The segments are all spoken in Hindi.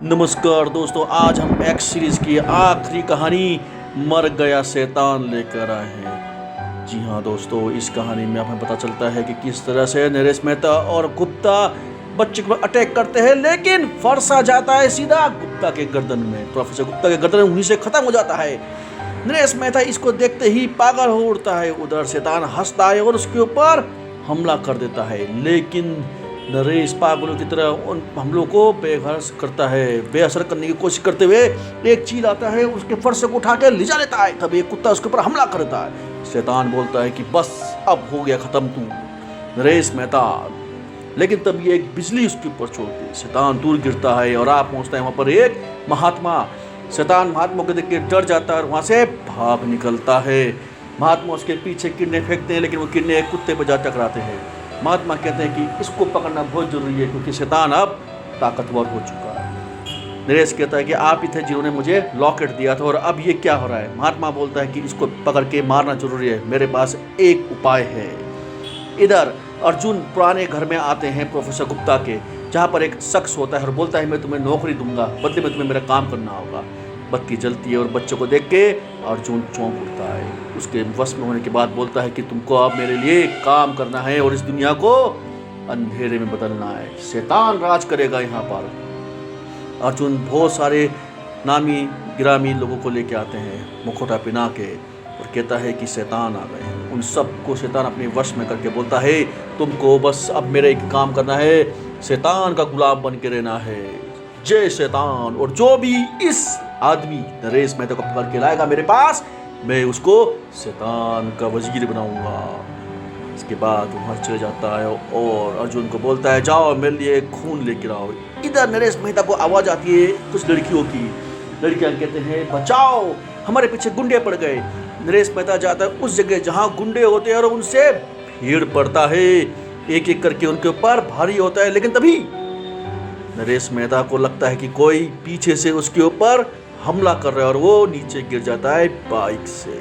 नमस्कार दोस्तों, आज हम एक्स सीरीज की आखिरी कहानी मर गया शैतान लेकर आए हैं। जी हाँ दोस्तों, इस कहानी में हमें पता चलता है कि किस तरह से नरेश मेहता और गुप्ता बच्चे को अटैक करते हैं, लेकिन फरसा जाता है सीधा गुप्ता के गर्दन में। प्रोफेसर गुप्ता के गर्दन वहीं से खत्म हो जाता है। नरेश मेहता इसको देखते ही पागल हो उठता है। उधर शैतान हंसता है और उसके ऊपर हमला कर देता है, लेकिन नरेश पागलों की तरह उन हमलों को बेअसर करने की कोशिश करते हुए एक चील आता है, उसके फर्श को उठा के ले जा लेता है। तब एक कुत्ता उसके ऊपर हमला कर देता है। शैतान बोलता है कि बस अब हो गया खत्म तू नरेश मेहता, लेकिन तब ये एक बिजली उसके ऊपर छोड़ती है। शैतान दूर गिरता है और आप पहुंचता है वहां पर एक महात्मा। शैतान महात्मा को देख के डर जाता है और वहां से भाग निकलता है। महात्मा उसके पीछे किरणें फेंकते हैं, लेकिन वो किरणें एक कुत्ते पर जा टकराते हैं। महात्मा कहते हैं कि इसको पकड़ना बहुत जरूरी है, क्योंकि शैतान अब ताकतवर हो चुका है। नरेश कहता है कि आप ही थे जिन्होंने मुझे लॉकेट दिया था, और अब ये क्या हो रहा है। महात्मा बोलता है कि इसको पकड़ के मारना जरूरी है, मेरे पास एक उपाय है। इधर अर्जुन पुराने घर में आते हैं प्रोफेसर गुप्ता के, जहाँ पर एक शख्स होता है और बोलता है मैं तुम्हें नौकरी दूंगा, बदले में तुम्हें मेरा काम करना होगा। बत्ती जलती है और बच्चों को देख के अर्जुन चौंक उठता है। उसके वश में होने के बाद बोलता है कि तुमको अब मेरे लिए काम करना है और इस दुनिया को अंधेरे में बदलना है। शैतान राज करेगा यहाँ पर। अर्जुन बहुत सारे नामी गिरामी लोगों को लेके आते हैं मुखौटा पहना के, और कहता है कि शैतान आ गए हैं। उन सबको शैतान अपने वश में करके बोलता है तुमको बस अब मेरा एक काम करना है, शैतान का गुलाम बन के रहना है। जय शैतान। और जो भी इस आदमी नरेश मेहता को पकड़ के लाएगा मेरे पास, मैं उसको शैतान का वजीर बनाऊंगा। इसके बाद वहाँ चले जाता है और अर्जुन को बोलता है जाओ मेरे लिए खून लेकर आओ। इधर नरेश मेहता को आवाज़ आती है कुछ लड़कियों की। लड़कियाँ कहते हैं बचाओ, हमारे पीछे गुंडे पड़ गए। नरेश मेहता जाता है उस जगह जहाँ गुंडे होते हैं और उनसे भीड़ पड़ता है, एक एक करके उनके ऊपर भारी होता है। लेकिन तभी नरेश मेहता को लगता है कि कोई पीछे से उसके ऊपर हमला कर रहा है और वो नीचे गिर जाता है बाइक से।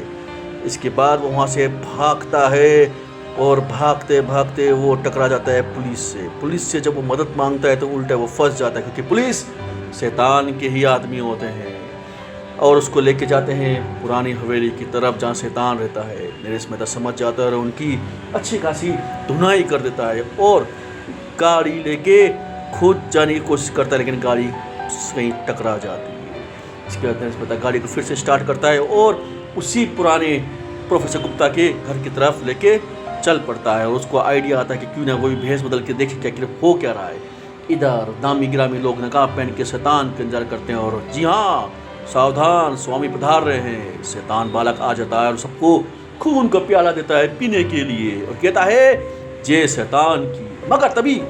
इसके बाद वो वहाँ से भागता है और भागते भागते वो टकरा जाता है पुलिस से। पुलिस से जब वो मदद मांगता है तो उल्टा वो फंस जाता है, क्योंकि पुलिस शैतान के ही आदमी होते हैं और उसको लेके जाते हैं पुरानी हवेली की तरफ जहाँ शैतान रहता है। नरेश मेहता समझ जाता है और उनकी अच्छी खासी धुनाई कर देता है और गाड़ी लेके खुद जाने की कोशिश करता है, लेकिन गाड़ी कहीं टकरा जाती है। इसके बाद नरेश मेहता गाड़ी को फिर से स्टार्ट करता है और उसी पुराने प्रोफेसर गुप्ता के घर की तरफ लेके चल पड़ता है। और उसको आइडिया आता है कि क्यों ना वो भी भेष बदल के देखे क्या हो क्या रहा है। इधर नामी गिरामी लोग नकाब पहन के शैतान का इंतजार करते हैं, और जी हाँ सावधान स्वामी पधार रहे हैं। शैतान बालक आ जाता है और सबको खून का प्याला देता है पीने के लिए और कहता है जय शैतान की। मगर तभी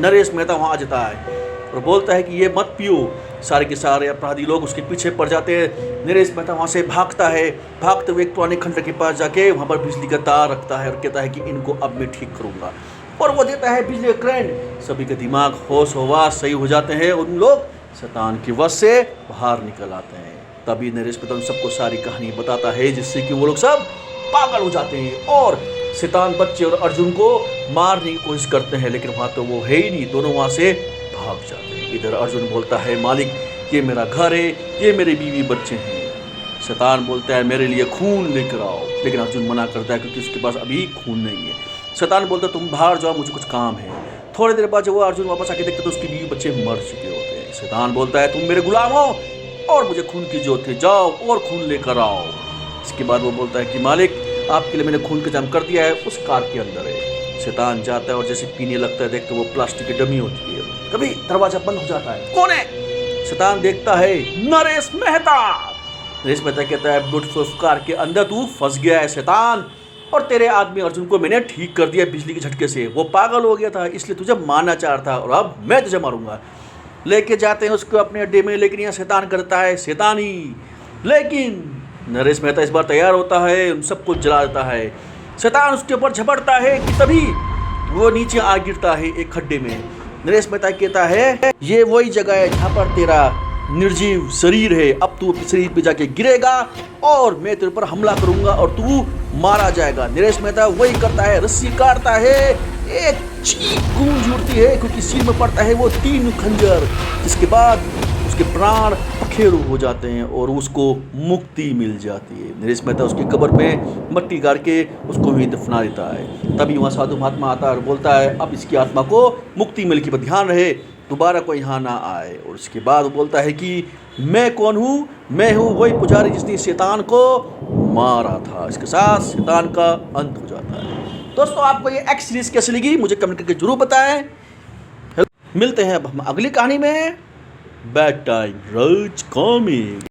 नरेश मेहता वहाँ आ जाता है और बोलता है कि ये मत पियो। सारे के सारे अपराधी लोग उसके पीछे पड़ जाते हैं। नरेश मेहता वहाँ से भागता है। भागते हुए एक पुराने खंडर के पास जाके वहाँ पर बिजली का तार रखता है और कहता है कि इनको अब मैं ठीक करूँगा, और वो देता है बिजली का करंट। सभी के दिमाग होश हवास सही हो जाते हैं, उन लोग शैतान की वश से बाहर निकल आते हैं। तभी नरेश मेहता उन सबको सारी कहानी बताता है, जिससे कि वो लोग सब पागल हो जाते हैं और शैतान बच्चे और अर्जुन को मारने की कोशिश करते हैं, लेकिन वहाँ तो वो है ही नहीं। दोनों वहाँ से भाग जाते हैं। इधर अर्जुन बोलता है मालिक ये मेरा घर है, ये मेरे बीवी बच्चे हैं। शैतान बोलता है मेरे लिए खून लेकर आओ, लेकिन अर्जुन मना करता है क्योंकि उसके पास अभी खून नहीं है। शैतान बोलता है तुम बाहर जाओ, मुझे कुछ काम है। थोड़ी देर बाद जब वो अर्जुन वापस आके देखते तो उसके बीवी बच्चे मर चुके होते हैं। शैतान बोलता है तुम मेरे गुलाम हो और मुझे खून की जरूरत है, जाओ और खून लेकर आओ। इसके बाद वो बोलता है कि मालिक आपके लिए मैंने खून का इंतजाम कर दिया है, उस कार के अंदर है। शैतान जाता है और जैसे पीने लगता है देखते वो प्लास्टिक की डमी होती है। कभी दरवाजा बंद हो जाता है, कौन है? शैतान देखता है नरेश मेहता। नरेश मेहता कहता है ब्यूटीफुल कार के अंदर तू फंस गया है शैतान, और तेरे आदमी अर्जुन को मैंने ठीक कर दिया बिजली के झटके से। वो पागल हो गया था इसलिए तुझे मारना चाह रहा था, और अब मैं तुझे मारूंगा। लेके जाते हैं उसको अपने अड्डे में, लेकिन यहाँ शैतान करता है शैतान ही। लेकिन नरेश मेहता इस बार तैयार होता है, उन सबको जला देता है। शैतान उसके ऊपर झपटता है कि तभी वो नीचे आ गिरता है एक खड्डे में। नरेश मेहता कहता है ये वही जगह है जहाँ पर तेरा निर्जीव शरीर है, अब तू अपने शरीर पे जाके गिरेगा और मैं तेरे पर हमला करूंगा और तू मारा जाएगा। नरेश मेहता वही करता है, रस्सी काटता है, एक चीख गूंज उठती है क्योंकि सिर में पड़ता है वो 3 खंजर। इसके बाद उसके प्राण पखेरु हो जाते हैं और उसको मुक्ति मिल जाती है। नरेश मेहता उसकी कब्र पे मट्टी गाड़ के उसको ही दफना देता है। तभी वहाँ साधु महात्मा आता है और बोलता है अब इसकी आत्मा को मुक्ति मिल की ध्यान रहे, दोबारा कोई यहाँ ना आए। और उसके बाद वो बोलता है कि मैं कौन हूँ, मैं हूँ वही पुजारी जिसने शैतान को मारा था। इसके साथ शैतान का अंत हो जाता है। दोस्तों आपको ये एक्स सीरीज कैसी लगी मुझे कमेंट करके जरूर बताएं। मिलते हैं अब हम अगली कहानी में। बैड टाइम रोज कॉमिक।